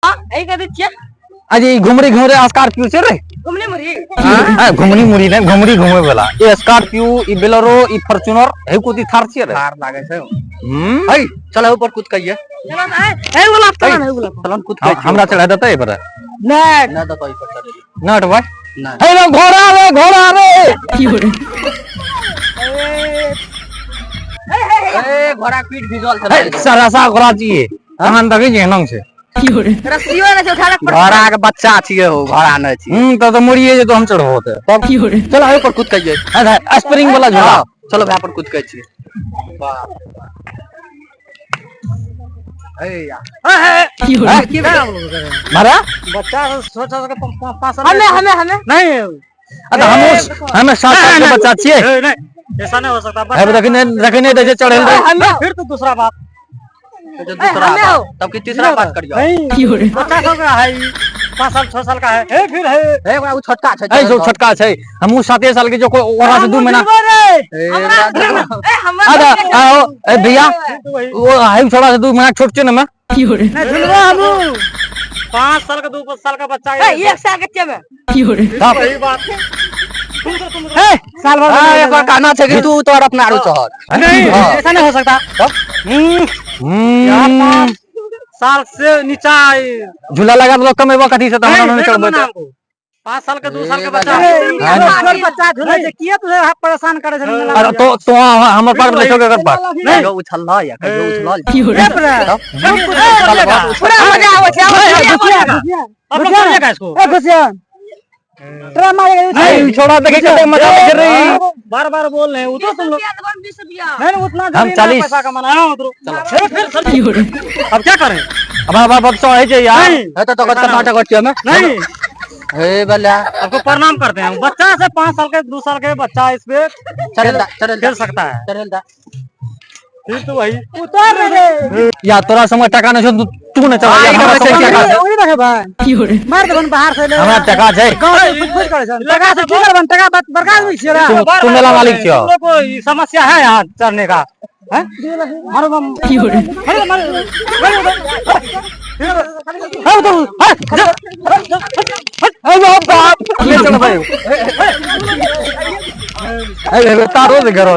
हां ए कदे छिया अजी घुमरी घुमरे स्कॉर्पियो छे रे घुमनी मरी हां घुमनी मुरी ने घुमरी घुमे वाला ए स्कॉर्पियो ई बोलेरो ई फॉर्च्यूनर हे कोती थार छे रे थार लागे छे हई चल ऊपर कूद कइए चलो ए वाला चलन है वाला चलन कूद कइ हमरा चढ़ा देते ए पर नेट ना दतई पर चढ़े नट भाई ना ए घोड़ा रे की हो रे ए घोड़ा पीठ भिजल ए सरसा घोड़ा चाहिए तहन देखे जे नंग से की हो रे रस्सियो ने से उठा ले घोड़ा के बच्चा छिए हो घोड़ा न छी तो मुड़िए जे तो हम चढ़बो ते तब की हो रे चल आगे पर कूद कइए स्प्रिंग वाला झूला चलो भाई पर कूद कइ छी वाह ए यार की हो रे की मारा बच्चा सोचा के 5 साल हमें नहीं हमें 7 साल के बच्चा छिए नहीं ऐसा नहीं हो सकता है रखने दे चढ़े फिर तो दूसरा बात जो दूसरा तब की तीसरा बात करियो की हो रे बच्चा सब का है 5 साल 6 साल का है ए फिर है वो छोटका छै ए जो छोटका छै हमहु 7 साल के जो ओरा से 2 महीना अरे आओ ए भैया वो हम थोड़ा से 2 महीना छोट छै ना मैं की हो रे नहीं झुलवा हम 5 साल का 2 साल का बच्चा है 1 साल के में की हो रे सही बात ए साल भर एक बार कहना छै कि तू तोर अपना आरो चहर नहीं ऐसा नहीं हो सकता यार 5 साल से नीचा झूला लगा तो कमेबो कथि से त हमरा नहीं चढ़बो 5 साल के 2 साल के बच्चा बच्चा झूले से किए तुझे परेशान करे छे अरे तो हमर पार बैठो के बात नहीं जो उछलला या कहियो उछलल की हो रे पूरा मजा आवे छे अब लोग समझे का इसको ए घुसिया तेरा मारेगा नहीं छोड़ा देखे कितने मजा कर रही बार-बार बोल रहे हैं उधर तुम लोग नहीं उतना हम 40 पैसा कमाना है उधर चलो फिर की हो रे अब क्या करें अब बच्चा है जे यार है तो टमाटर कटियो में नहीं हे बल्ला आपको प्रणाम करते हैं बच्चा से 5 साल के 2 साल के बच्चा इस पे खेल सकता है फिर तो वही उतार रे या तोरा समय टका न छ तू न चला हमरा समय टका ओही रहे भाई की हो रे मार देबन बाहर से ले हमरा टका छै गांव से कुछ करे छन टका से की करबन टका बरबाद होई छे रे तू मेला मालिक छियो कोई समस्या है यहाँ चढ़ने का हैं मारो बम की हो रे ले चलो भाई ए तारो से घर